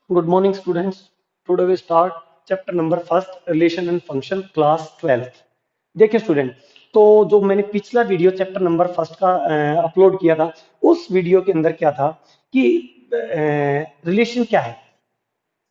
Good morning, students. Today we start chapter number first, relation and function, class 12th. देखिए student, तो जो मैंने पिछला वीडियो चैप्टर नंबर फर्स्ट का upload किया था, उस वीडियो के अंदर क्या था कि रिलेशन क्या है।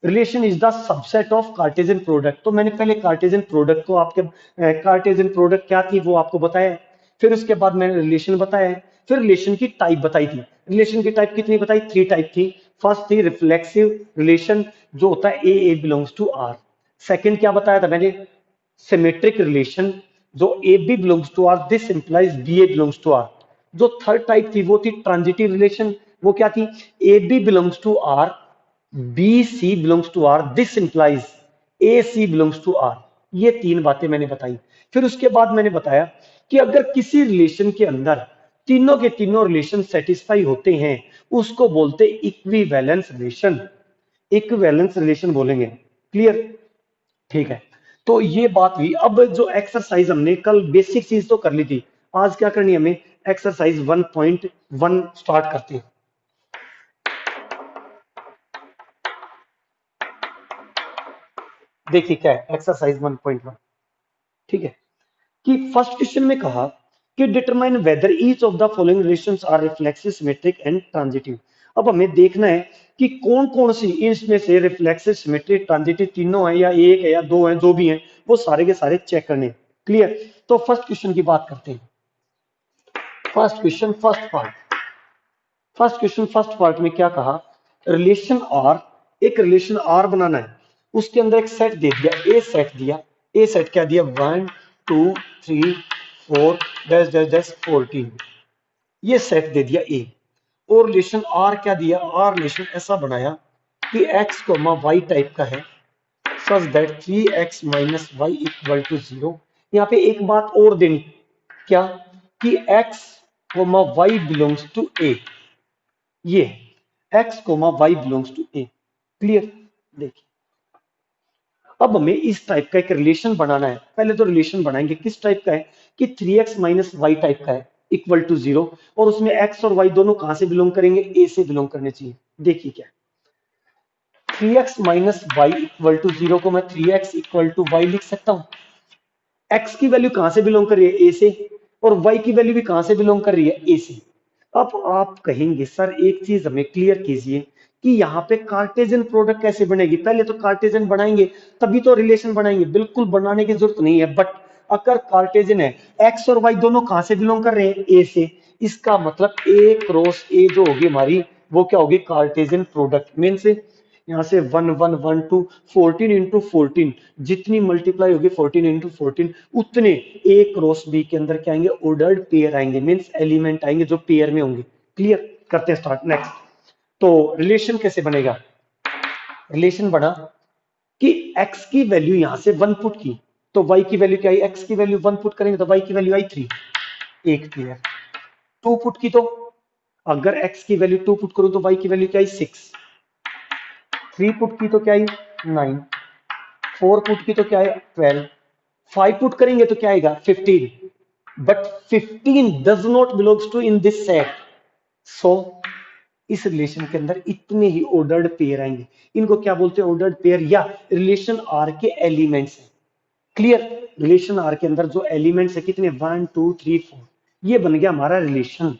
Relation is the subset of Cartesian product. तो मैंने पहले कार्टेशियन प्रोडक्ट को आपके कार्टेशियन प्रोडक्ट क्या थी वो आपको बताया है। फिर उसके बाद मैंने रिलेशन बताया है। फिर रिलेशन की टाइप बताई थी। रिलेशन की टाइप कितनी बताई? थ्री टाइप थी। फर्स्ट थी रिफ्लेक्सिव रिलेशन, जो होता है A belongs to R. Second क्या बताया था मैंने? सिमेट्रिक रिलेशन, जो A B belongs to R, this implies B A belongs to R. जो थर्ड टाइप थी वो थी ट्रांजिटिव रिलेशन। वो क्या थी? A B belongs to R, B C belongs to R, this implies A C belongs to R. ये तीन बातें मैंने बताई। फिर उसके बाद मैंने बताया कि अगर किसी रिलेशन के अंदर तीनों के तीनों रिलेशन सेटिस्फाई होते हैं, उसको बोलते इक्विवेलेंस रिलेशन। इक्विवेलेंस रिलेशन बोलेंगे। क्लियर? ठीक है। तो ये बात हुई। अब जो एक्सरसाइज हमने कल बेसिक चीज तो कर ली थी, आज क्या करनी है हमें? एक्सरसाइज 1.1 स्टार्ट करते हैं। देखिए क्या है एक्सरसाइज 1.1। ठीक है, कि फर्स्ट क्वेश्चन में कहा कि determine whether each of the following relations are reflexive, symmetric and transitive. अब हमें देखना है कि कौन कौन सी इसमें से रिफ्लेक्सिव, सिमेट्रिक, ट्रांजिटिव तीनों है या एक है या दो है, जो भी है वो सारे के सारे चेक करने। क्लियर? तो फर्स्ट क्वेश्चन की बात करते हैं। फर्स्ट क्वेश्चन फर्स्ट पार्ट में क्या कहा? रिलेशन आर, एक रिलेशन आर बनाना है। उसके अंदर एक सेट दे दिया, ए सेट दिया। ए सेट क्या दिया? 1 2 3 4 डैश डैश डैश 14। ये सेट दे दिया ए। और रिलेशन आर क्या दिया? आर रिलेशन ऐसा बनाया कि एक्स कोमा वाई टाइप का है, such that 3x minus Y equal to 0। यहाँ पे एक बात और देनी, क्या? कि x comma Y belongs to A. ये x comma Y belongs to A. Clear? देखिए, अब हमें इस टाइप का एक रिलेशन बनाना है। पहले तो रिलेशन बनाएंगे किस टाइप का है? कि 3x माइनस वाई टाइप का है, इक्वल टू 0। और उसमें x और y दोनों कहां से बिलोंग करेंगे? ए से बिलोंग करने चाहिए। देखिए क्या, 3x minus Y equal to 0 को मैं 3x इक्वल टू वाई लिख सकता हूं। x की वैल्यू कहां से बिलोंग कर रही है? ए से। और y की वैल्यू भी कहां से बिलोंग कर रही है? ए से। अब आप कहेंगे सर एक चीज हमें क्लियर कीजिए कि यहाँ पे कार्टेशियन प्रोडक्ट कैसे बनेगी? पहले तो कार्टेशियन बनाएंगे तभी तो रिलेशन बनाएंगे। बिल्कुल बनाने की जरूरत नहीं है, बट अगर कार्टेशियन है, एक्स और वाई दोनों कहां से बिलोंग कर रहे हैं? ए से। इसका मतलब ए क्रॉस ए जो होगी हमारी, वो क्या होगी? Cartesian product. मीन्स यहाँ से 1 1 1 2 14 इंटू 14, जितनी मल्टीप्लाई होगी 14 इंटू 14, उतने ए क्रॉस बी के अंदर क्या आएंगे? ऑर्डर्ड पेयर आएंगे। मीन्स एलिमेंट आएंगे जो पेयर में होंगे। क्लियर? करते हैं स्टार्ट। नेक्स्ट, तो रिलेशन कैसे बनेगा? रिलेशन बना कि x की वैल्यू यहां से 1 पुट की, तो y की वैल्यू क्या आई? x की वैल्यू 1 पुट करेंगे तो y की वैल्यू आई 3, एक पेयर। 2 पुट की, तो अगर x की वैल्यू 2 पुट करूं तो y की वैल्यू क्या आई? 6। 3 पुट की तो क्या आई? 9। 4 पुट की तो क्या है? 12। 5 पुट करेंगे तो क्या आएगा? 15। But 15 does not belongs to in this set. So इस रिलेशन के अंदर इतने ही ऑर्डर्ड पेयर आएंगे। इनको क्या बोलते हैं? ऑर्डर्ड पेयर, या रिलेशन आर के एलिमेंट्स हैं। क्लियर? रिलेशन आर के अंदर जो एलिमेंट्स है कितने? 1 2 3 4। ये बन गया हमारा रिलेशन।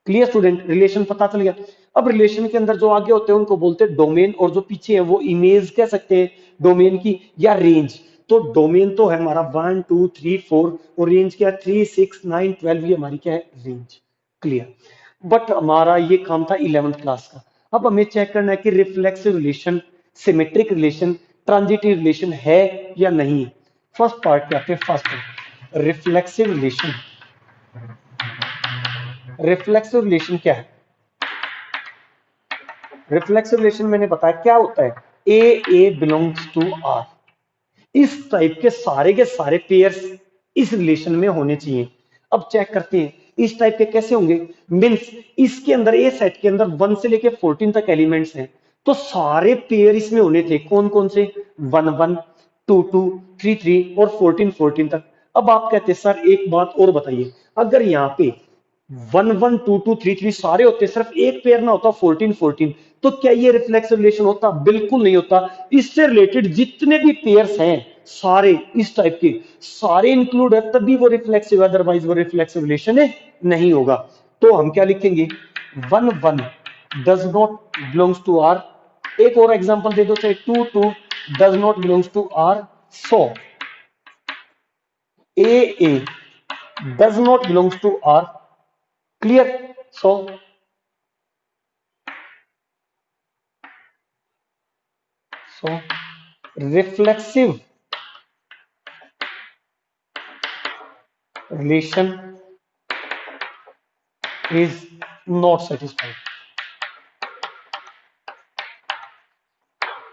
Clear student? रिलेशन पता चल गया। अब रिलेशन के अंदर जो आगे होते हैं उनको बोलते हैं डोमेन, और जो पीछे है वो इमेज कह सकते हैं डोमेन की, या रेंज। तो डोमेन तो है हमारा 1 2 3 4, और रेंज क्या है? 3 6 9 12। ये हमारी क्या है? रेंज। क्लियर? बट हमारा ये काम था 11th क्लास का। अब हमें चेक करना है कि reflexive relation, symmetric relation, transitive relation है या नहीं। फर्स्ट पार्ट पे आते हैं। First, reflexive relation. Reflexive relation क्या है? रिफ्लेक्सिव रिलेशन मैंने बताया क्या होता है? A belongs to are. इस टाइप के सारे पेयर्स इस रिलेशन में होने चाहिए। अब चेक करते हैं इस टाइप के कैसे होंगे। मीन्स इसके अंदर ए सेट के अंदर 1 से लेके 14 तक एलिमेंट्स हैं, तो सारे पेयर इसमें होने थे। कौन कौन से? 1 1 2 2 3 3 और 14 14 तक। अब आप कहते हैं सर एक बात और बताइए, अगर यहाँ पे 11 22 33 सारे होते, सिर्फ एक पेयर ना होता 14 14, तो क्या ये रिफ्लेक्स रिलेशन होता? बिल्कुल नहीं होता। इससे रिलेटेड जितने भी पेयर्स हैं सारे इस टाइप के सारे इंक्लूड है, तभी वो रिफ्लेक्सिव, अदरवाइज वो रिफ्लेक्सिव रिलेशन है नहीं होगा। तो हम क्या लिखेंगे? 1 1 does not belongs to R. एक और एग्जांपल दे दो, चाहे 2 2 does not belongs to R. So A does not belongs to R. Clear? So reflexive relation is not satisfied.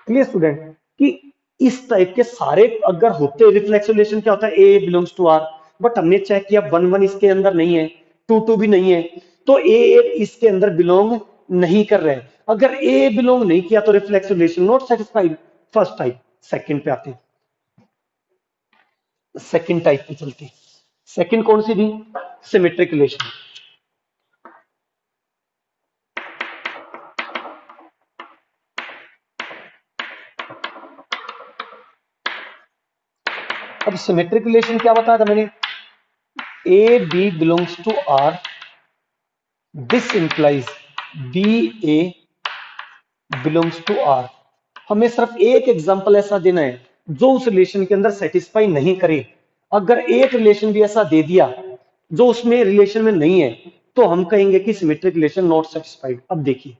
Clear student? कि इस टाइप के सारे अगर होते, रिफ्लेक्स रिलेशन क्या होता है? A belongs to R, but हमने चेक किया 1 1 इसके अंदर नहीं है, 2 2 भी नहीं है, तो ए इसके अंदर बिलोंग नहीं कर रहे हैं। अगर ए बिलोंग नहीं किया तो reflex relation not satisfied. First type. Second पे आते हैं, सेकंड टाइप पे चलते हैं। सेकंड कौन सी थी? Symmetric relation. अब सिमेट्रिक रिलेशन क्या बताया था मैंने? A B belongs to R, this implies B A belongs to R. हमें सिर्फ एक एग्जांपल ऐसा देना है जो उस रिलेशन के अंदर सेटिस्फाई नहीं करे। अगर एक रिलेशन भी ऐसा दे दिया जो उसमें रिलेशन में नहीं है, तो हम कहेंगे कि सिमेट्रिक रिलेशन नॉट सेटिस्फाइड। अब देखिए,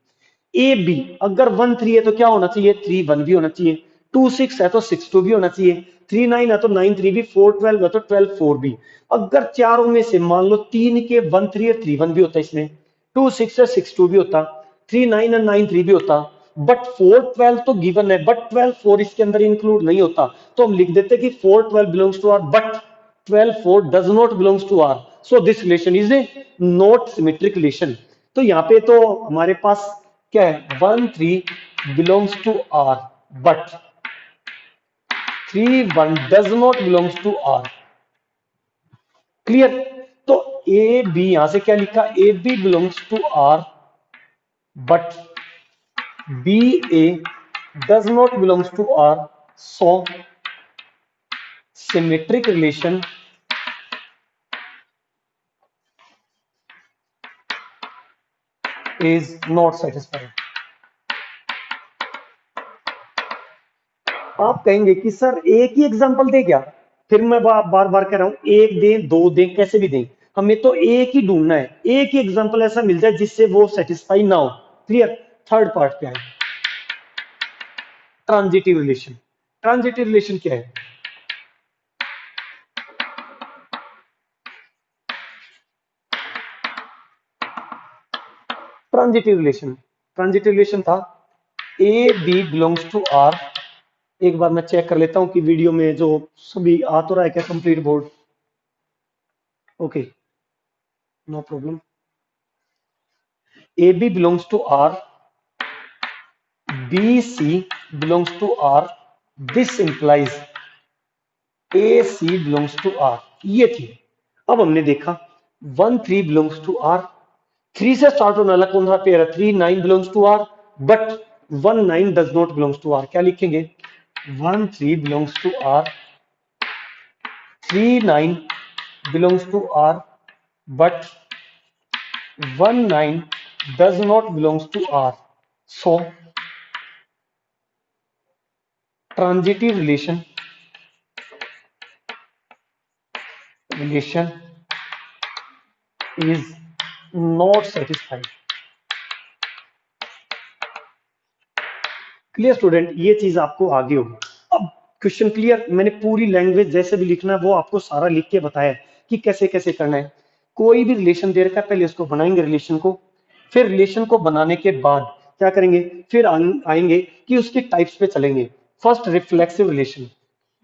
ए बी अगर 1 3 है तो क्या होना चाहिए? 3 1 भी होना चाहिए। 2 6 है तो 6 2 भी होना चाहिए। 3 9 है तो 9 3 भी। 4 12 है तो 12 4 भी। अगर चारों में से मान लो तीन के 1 3 और 3 1 भी होता, इसमें 2 6 और 6 2 भी होता, 3 9 और 9 3 भी होता, बट 4 12 तो गिवन है, बट 12 4 इसके अंदर इंक्लूड नहीं होता, तो हम लिख देते कि 4 12 belongs to R, but 12 4 does not belongs to R, so this relation is a not symmetric relation. तो यहाँ पे तो हमारे पास क्या है? 1 3 belongs to R, but 3 1 does not belongs to R. Clear? तो ए बी यहां से क्या लिखा? A B belongs to R, but B A does not belongs to R, so symmetric relation is not satisfied. आप कहेंगे कि sir एक ही example दे क्या? फिर मैं बार बार कह रहा हूं, एक दें दो दें कैसे भी दें, हमें तो एक ही ढूंढना है, एक ही एग्जांपल ऐसा मिल जाए जिससे वो सेटिस्फाई ना हो। क्लियर? थर्ड पार्ट पे आए, ट्रांजिटिव रिलेशन। ट्रांजिटिव रिलेशन क्या है? ट्रांजिटिव रिलेशन था A B belongs to R. एक बार मैं चेक कर लेता हूं कि वीडियो में जो सभी आ तो रहा है क्या, complete board? Okay, no problem. A B belongs to R, B C belongs to R, this implies A C belongs to R. ये थी। अब हमने देखा 1 3 बिलोंग्स टू आर, 3 से स्टार्ट होने वाला कौन सा पेयर है? 3 9 belongs to R, but 1 9 does not belongs to R. क्या लिखेंगे? 1 3 belongs to R, 3 9 belongs to R, but 1 9 does not belongs to R, so transitive relation is not satisfied. Clear student? ये चीज आपको आगे होगी। अब क्वेश्चन क्लियर? मैंने पूरी लैंग्वेज जैसे भी लिखना है वो आपको सारा लिख के बताया है कि कैसे कैसे करना है। कोई भी रिलेशन दे रखा है, पहले उसको बनाएंगे रिलेशन को, फिर रिलेशन को बनाने के बाद क्या करेंगे? फिर आएंगे कि उसके टाइप्स पे चलेंगे। फर्स्ट रिफ्लेक्सिव रिलेशन,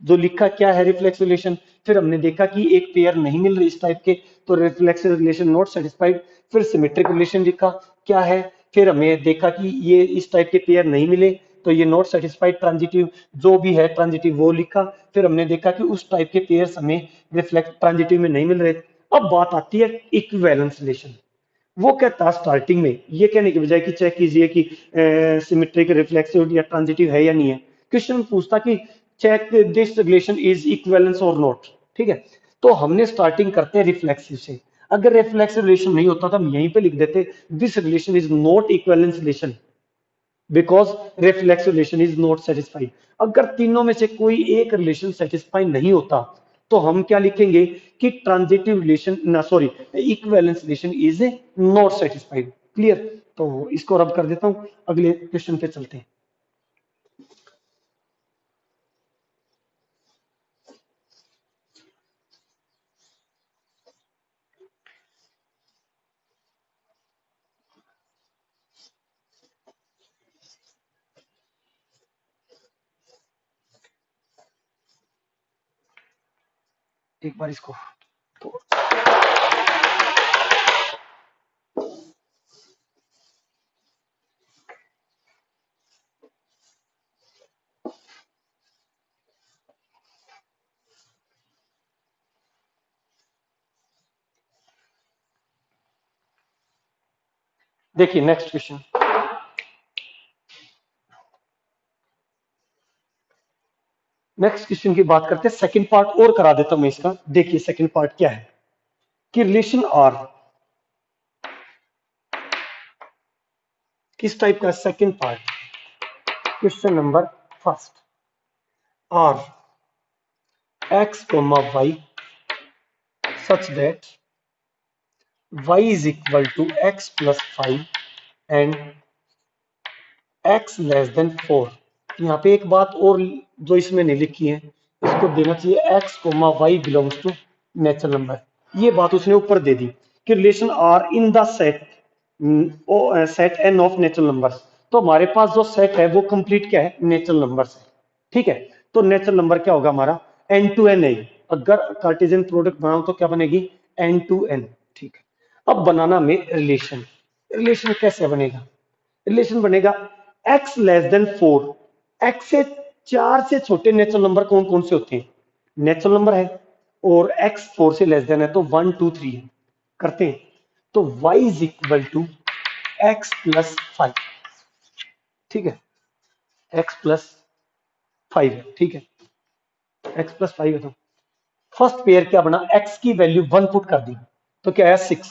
जो लिखा क्या है रिफ्लेक्स रिलेशन। फिर हमने देखा कि एक पेयर नहीं मिल रही इस टाइप के, तो रिफ्लेक्सिव रिलेशन नॉट सेटिस्फाइड। फिर सिमेट्रिक रिलेशन लिखा क्या है। फिर हमें देखा कि ये इस टाइप के पेयर नहीं मिले तो ये नॉट सेटिस्फाइड। ट्रांजिटिव जो भी है ट्रांजिटिव वो लिखा। फिर हमने देखा कि उस टाइप के पेयर्स हमें रिफ्लेक्ट ट्रांजिटिव में नहीं मिल रहे, अब बात आती है इक्विवेलेंस रिलेशन। वो कहता है स्टार्टिंग में ये कहने के बजाय कि चेक कीजिए कि सिमेट्रिक रिफ्लेक्सिव या ट्रांजिटिव है या नहीं है, क्वेश्चन पूछता कि check this relation is equivalence और नॉट। ठीक है, तो हमने स्टार्टिंग करते हैं रिफ्लेक्सिव से। अगर रिफ्लेक्सिव रिलेशन नहीं होता तो हम यहीं पे लिख देते this relation is not equivalence relation because reflexive relation is not satisfied. अगर तीनों में से कोई एक रिलेशन सेटिस्फाई नहीं होता तो हम क्या लिखेंगे कि ट्रांजिटिव रिलेशन ना sorry equivalence relation is not satisfied. Clear? तो इसको रब कर देता हूं, अगले क्वेश्चन पे चलते हैं। एक बार इसको तो देखिए नेक्स्ट क्वेश्चन। नेक्स्ट क्वेश्चन की बात करते हैं, सेकंड पार्ट और करा देता हूं मैं इसका। देखिए सेकंड पार्ट क्या है कि रिलेशन आर किस टाइप का। Second part question number first, R X comma Y such that y is equal to x plus 5 and x less than 4। यहाँ पे एक बात और जो इसमें नहीं लिखी है, इसको देना चाहिए x comma Y belongs to natural number. ये बात उसने ऊपर दे दी कि relation R in the set set N of natural numbers. तो हमारे पास जो सेट है वो कंप्लीट क्या है, नेचुरल नंबर है। ठीक है, तो नेचुरल नंबर क्या होगा हमारा, एन टू एन है। अगर कार्टेशियन प्रोडक्ट बनाओ तो क्या बनेगी, एन टू एन। ठीक है, अब बनाना में रिलेशन। रिलेशन कैसे बनेगा, रिलेशन बनेगा x लेस देन 4। x से 4 से छोटे नेचुरल नंबर कौन कौन से होते हैं, नेचुरल नंबर है, और x 4 से लेस देन है तो 1 2 3 है। करते हैं तो y is equal to x plus 5। ठीक है, x प्लस 5 है। ठीक है, x प्लस 5 है। तो फर्स्ट पेयर क्या बना, x की वैल्यू 1 पुट कर दी तो क्या आया 6,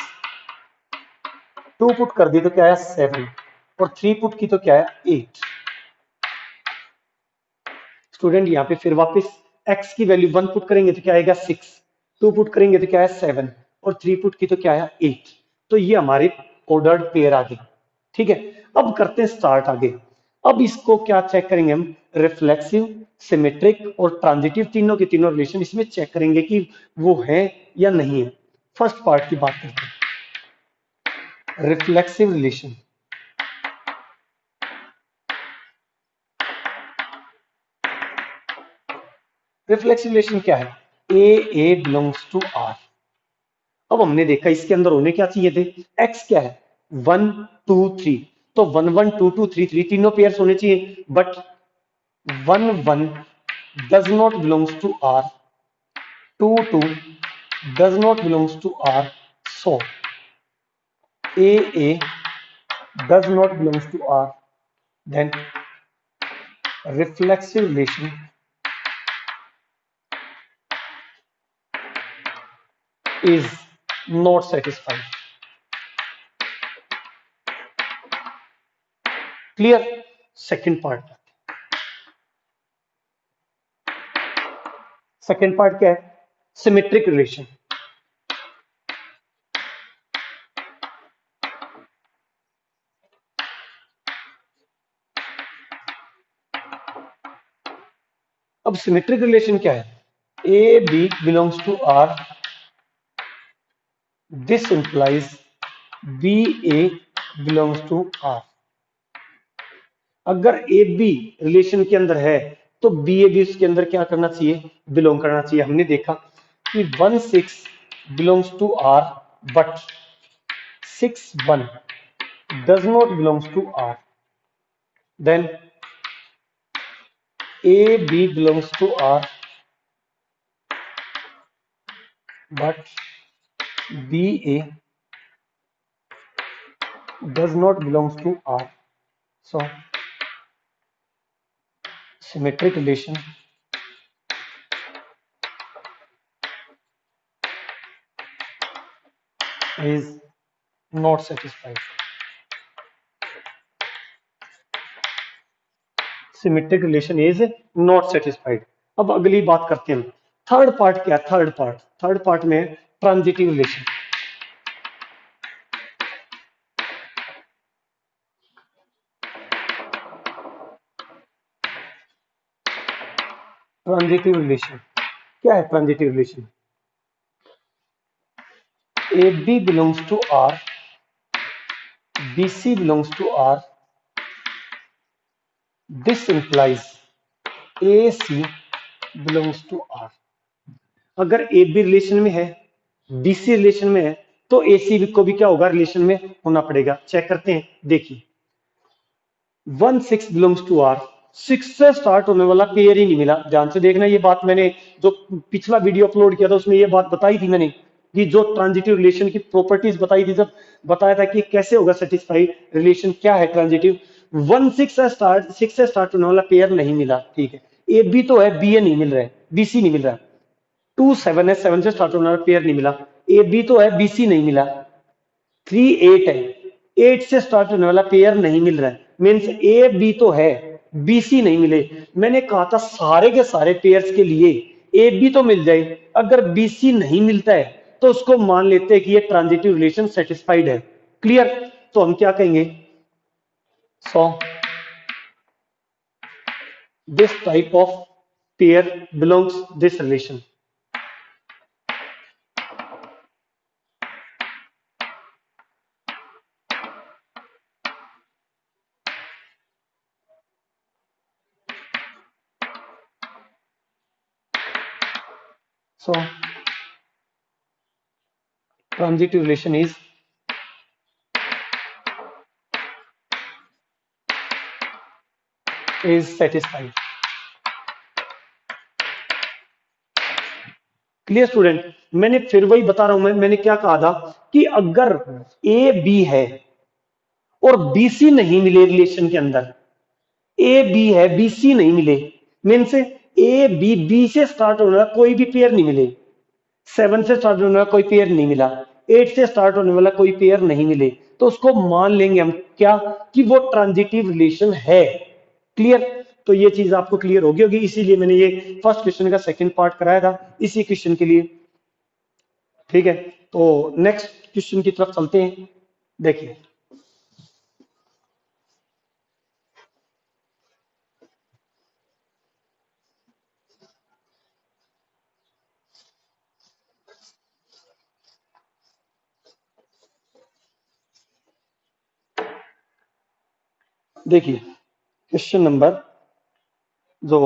2 पुट कर दी तो क्या आया 7, और 3 पुट की तो क्या आया 8। स्टूडेंट यहाँ पे फिर वापस x की वैल्यू 1 पुट करेंगे तो क्या आएगा 6, 2 पुट करेंगे तो क्या आया 7, और 3 पुट की तो क्या आया 8। तो ये हमारे ऑर्डर्ड पेयर आ गए। ठीक है, अब करते हैं स्टार्ट आगे। अब इसको क्या चेक करेंगे हम, रिफ्लेक्सिव, सिमेट्रिक और ट्रांजिटिव तीनों के तीनों रिलेशन इसमें चेक करेंगे कि वो है या नहीं है। फर्स्ट पार्ट की बात करते हैं, रिफ्लेक्सिव रिलेशन। रिफ्लेक्सिव रिलेशन क्या है, ए बिलोंग्स टू आर। अब हमने देखा इसके अंदर होने क्या चाहिए थे, x क्या है 1 2 3, तो 1 1 2 2 3 3 तीनों पेयर्स होने चाहिए, but 1 1 does not belongs to r, 2 2 does not belongs to r, so a does not belongs to r, then reflexive relation is not satisfied। Clear? Second part, second part क्या है, symmetric relation. अब symmetric relation क्या है, A B belongs to R, this implies B A belongs to R. अगर A B relation के अंदर है तो बी ए भी उसके अंदर क्या करना चाहिए, बिलोंग करना चाहिए। हमने देखा कि 1 6 belongs to R, but 6 1 does not belongs to R, then A B belongs to R, but B A does not belongs to R. So symmetric relation is not satisfied. Symmetric relation is not satisfied. अब अगली बात करते हैं हम। Third part क्या? Third part में transitive relation. Transitive relation क्या है? Transitive relation A B belongs to R, B C belongs to R, this implies A C belongs to R. अगर ए बी रिलेशन में है, बी सी रिलेशन में है, तो ए सी को भी क्या होगा? रिलेशन में होना पड़ेगा। चेक करते हैं, देखिए 1 6 बिलोंग्स टू आर, 6 से स्टार्ट होने वाला पेयर ही नहीं मिला। ध्यान से देखना, ये बात मैंने जो पिछला वीडियो अपलोड किया था उसमें ये बात बताई थी मैंने, कि जो ट्रांजिटिव रिलेशन की प्रॉपर्टीज बताई थी, जब बताया था कि कैसे होगा सेटिस्फाइड रिलेशन, क्या है ट्रांजिटिव। 6 से स्टार्ट होने वाला पेयर नहीं मिला, ठीक है। ए बी तो है, बी ए नहीं मिल रहा है, बी सी नहीं मिल रहा है। 2 7 है, 7 से स्टार्ट होने वाला पेयर नहीं मिला। ए बी तो है, बी सी नहीं मिला। 3 8 है, 8 से स्टार्ट होने वाला पेयर नहीं मिल रहा है, मीन्स ए बी तो है, बी सी नहीं मिले। मैंने कहा था सारे के सारे पेयर्स के लिए ए बी तो मिल जाए, अगर बी सी नहीं मिलता है तो उसको मान लेते हैं कि ये ट्रांजिटिव रिलेशन सेटिस्फाइड है। क्लियर? तो हम क्या कहेंगे? So this type of pair belongs this relation. So transitive relation is satisfied. Clear student? मैंने फिर वही बता रहा हूं, मैंने क्या कहा था कि अगर ए बी है और बी सी नहीं मिले रिलेशन के अंदर, ए बी है, बी सी नहीं मिले, मीन्स ए बी, बी से स्टार्ट होने वाला कोई भी पेयर नहीं मिले, 7 से स्टार्ट होने वाला कोई पेयर नहीं मिला, 8 से स्टार्ट होने वाला कोई पेयर नहीं मिले, तो उसको मान लेंगे हम क्या? कि वो ट्रांजिटिव रिलेशन है। क्लियर? तो ये चीज आपको क्लियर होगी, इसीलिए मैंने ये फर्स्ट क्वेश्चन का सेकंड पार्ट कराया था इसी क्वेश्चन के लिए। ठीक है, तो नेक्स्ट क्वेश्चन की तरफ चलते हैं। देखिए देखिए क्वेश्चन नंबर, जो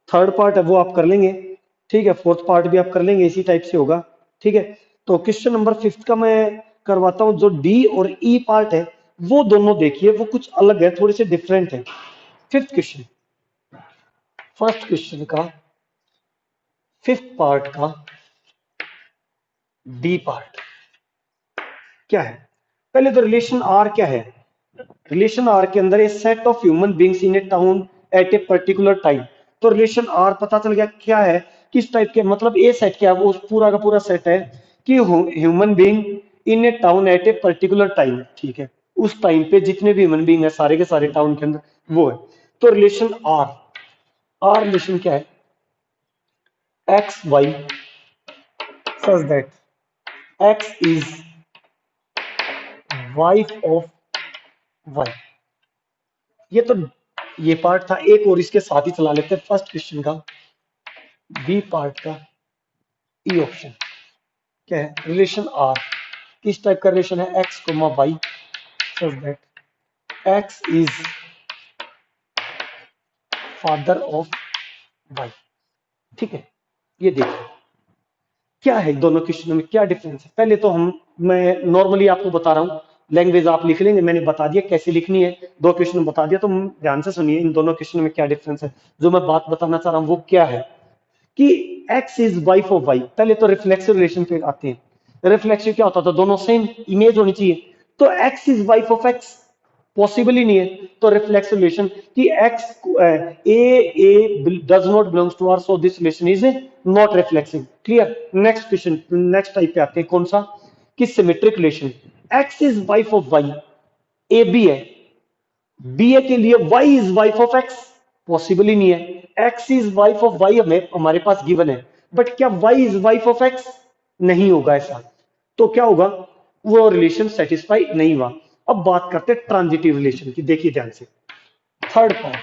थर्ड पार्ट है वो आप कर लेंगे, ठीक है। फोर्थ पार्ट भी आप कर लेंगे, इसी टाइप से होगा, ठीक है। तो क्वेश्चन नंबर फिफ्थ का मैं करवाता हूं। जो डी और ई पार्ट है वो दोनों देखिए, वो कुछ अलग है, थोड़े से डिफरेंट है। फिफ्थ क्वेश्चन, फर्स्ट क्वेश्चन का फिफ्थ पार्ट का डी पार्ट क्या है? पहले तो रिलेशन आर क्या है? रिलेशन आर के अंदर a set of human beings in a town at a particular time. तो रिलेशन आर पता चल गया क्या है, किस टाइप के, मतलब ए सेट क्या है? वो पूरा का पूरा सेट है कि human being in a town at a particular time, ठीक है। उस टाइम पे जितने भी ह्यूमन बींग है सारे के सारे टाउन के अंदर वो है। तो रिलेशन आर, आर रिलेशन क्या है? X Y such that X is wife of Y. ये तो ये पार्ट था, एक और इसके साथ ही चला लेते हैं फर्स्ट क्वेश्चन का बी पार्ट का ई ऑप्शन। क्या है? रिलेशन आर किस टाइप का रिलेशन है? X comma Y such that X is father of Y, ठीक है। ये देखिए क्या है दोनों क्वेश्चनों में क्या डिफरेंस है। पहले तो मैं नॉर्मली आपको बता रहा हूँ, लैंग्वेज आप लिख लेंगे, मैंने बता दिया कैसे लिखनी है, दो क्वेश्चन बता दिया। तो ध्यान से सुनिए इन दोनों क्वेश्चन में क्या डिफरेंस है। जो मैं बात बताना चाह रहा हूँ वो क्या है कि x is wife of y। पहले तो रिफ्लेक्सिव रिलेशन पे आते हैं। रिफ्लेक्सिव क्या होता था, दोनों सेम इमेज होनी चाहिए। तो X is wife of X possible ही नहीं है। तो रिफ्लेक्स रिलेशन कि X A does not belongs to R, so this relation is not reflexive. Clear. Next question, next type पे आते हैं, कौन सा, कि symmetric relation. X is wife of Y, A B है, बी ए के लिए Y is wife of X possible ही नहीं है। X is wife of Y हमें हमारे पास गिवन है, बट क्या Y is wife of X, नहीं होगा ऐसा। तो क्या होगा, वो रिलेशन सेटिस्फाई नहीं हुआ। अब बात करते हैं ट्रांजिटिव रिलेशन की, देखिए ध्यान से। थर्ड पार्ट,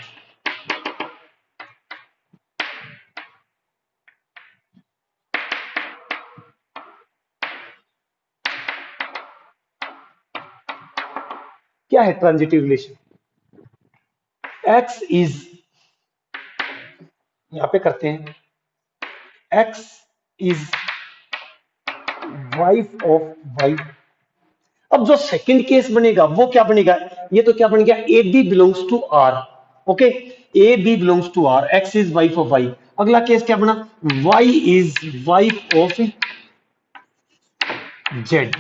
क्या है ट्रांजिटिव रिलेशन। एक्स इज, यहां पे करते हैं, X is wife of Y. अब जो सेकंड केस बनेगा वो क्या बनेगा, ये तो क्या बन गया, A B belongs to R. Okay, A B belongs to R, X is wife of Y. अगला केस क्या बना, Y is wife of Z.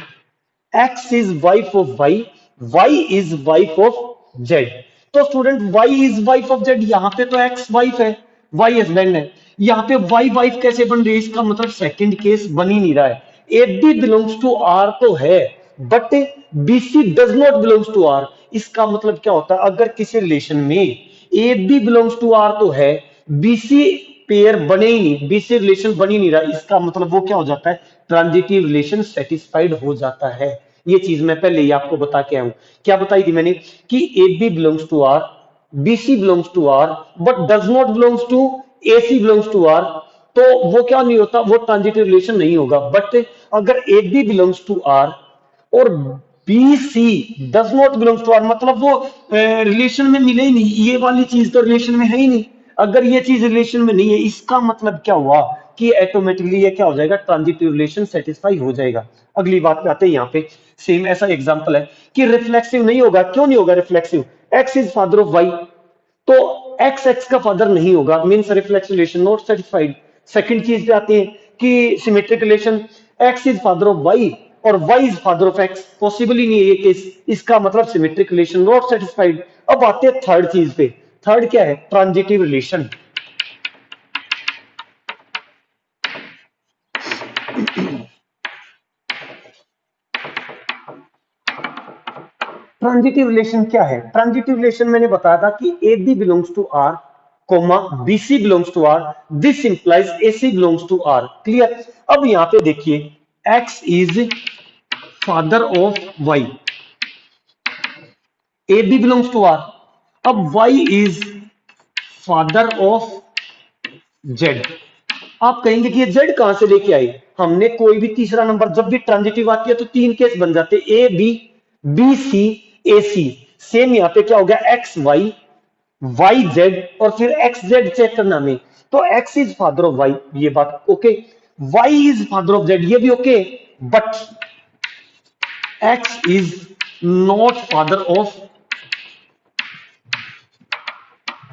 X is wife of Y, Y is wife of Z. तो student Y is wife of Z, यहां पे तो X wife है, Y husband है, यहां पे वाई वाइफ कैसे बन रही है, इसका मतलब सेकंड केस बन ही नहीं रहा है। A B belongs to R तो है, but B C does not belongs to R. इसका मतलब क्या होता है, अगर किसी रिलेशन में A B belongs to R तो है, बी सी पेयर बने ही नहीं, बी सी रिलेशन बन ही नहीं रहा, इसका मतलब वो क्या हो जाता है, ट्रांजिटिव रिलेशन सेटिस्फाइड हो जाता है। ये चीज मैं पहले ही आपको बता के आया हूं। क्या बताई थी मैंने, कि A B belongs to R, B C belongs to R, but does not belongs to A C belongs to R. तो वो क्या नहीं होता, वो ट्रांजिटिव रिलेशन नहीं होगा। बट अगर A B belongs to R और B C does not belongs to R, मतलब वो रिलेशन में मिले ही नहीं, ये वाली चीज तो रिलेशन में है ही नहीं। अगर ये चीज रिलेशन में नहीं है, इसका मतलब क्या हुआ, कि ऑटोमेटिकली ये क्या हो जाएगा, ट्रांजिटिव रिलेशन सेटिस्फाई हो जाएगा। अगली बात पे आते हैं, यहाँ पे सेम ऐसा एग्जांपल है कि रिफ्लेक्सिव नहीं होगा। क्यों नहीं होगा reflexive, X is father of Y, तो एक्स एक्स का फादर नहीं होगा, means reflex relation not satisfied. Second चीज पे आते हैं कि symmetric relation, X is father of Y और Y is father of X, possible ही नहीं है ये केस, इसका मतलब सिमेट्रिक रिलेशन नॉट सेटिस्फाइड। अब आते हैं थर्ड चीज पे, थर्ड क्या है, ट्रांजिटिव रिलेशन। ट्रांजिटिव रिलेशन क्या है, ट्रांजिटिव रिलेशन मैंने बताया था कि A B belongs to R, comma B C belongs to R, this implies A C belongs to R. Clear. अब यहां पे देखिए, X is father of Y, A B belongs to R, अब Y is father of Z. आप कहेंगे कि ये Z कहां से लेके आए, हमने कोई भी तीसरा नंबर, जब भी ट्रांजिटिव आती है तो तीन केस बन जाते, A B, B C, A C. Same यहां पे क्या हो गया, एक्स वाई, वाई जेड और फिर एक्स जेड चेक करना हमें। तो X is father of Y, ये बात okay, Y is father of Z, ये भी okay, but X is not father of,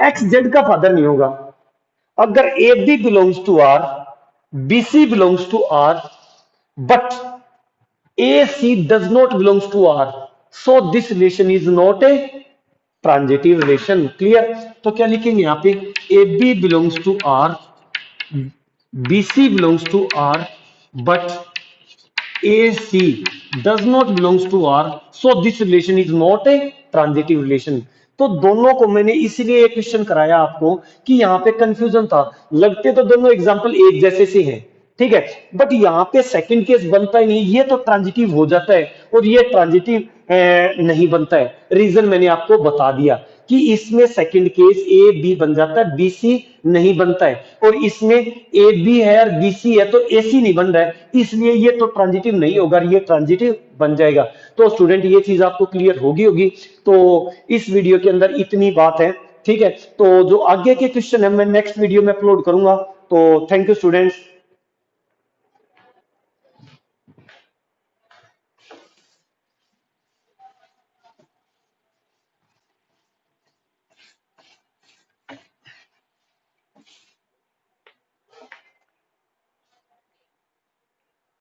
X Z का फादर नहीं होगा। अगर A B belongs to R, B C belongs to R, but A C does not belongs to R, so this relation is not a transitive relation. Clear. तो क्या लिखेंगे यहां पे, A B belongs to R, B C belongs to R, but A C does not belongs to R, so this relation is not a transitive relation. तो दोनों को मैंने इसीलिए एक क्वेश्चन कराया आपको कि यहां पे कंफ्यूजन था, लगते तो दोनों एग्जांपल एक जैसे से हैं, ठीक है, बट यहां पे सेकंड केस बनता ही नहीं, ये तो ट्रांजिटिव हो जाता है और ये ट्रांजिटिव नहीं बनता है। रीजन मैंने आपको बता दिया कि इसमें सेकंड केस ए बी बन जाता है, बी सी नहीं बनता है, और इसमें ए बी है और बी सी है तो ए सी नहीं बन रहा है, इसलिए ये तो ट्रांजिटिव नहीं होगा, ये ट्रांजिटिव बन जाएगा। तो स्टूडेंट ये चीज आपको क्लियर होगी। तो इस वीडियो के अंदर इतनी बात है, ठीक है। तो जो आगे के क्वेश्चन है मैं नेक्स्ट वीडियो में अपलोड करूंगा। तो थैंक यू स्टूडेंट्स।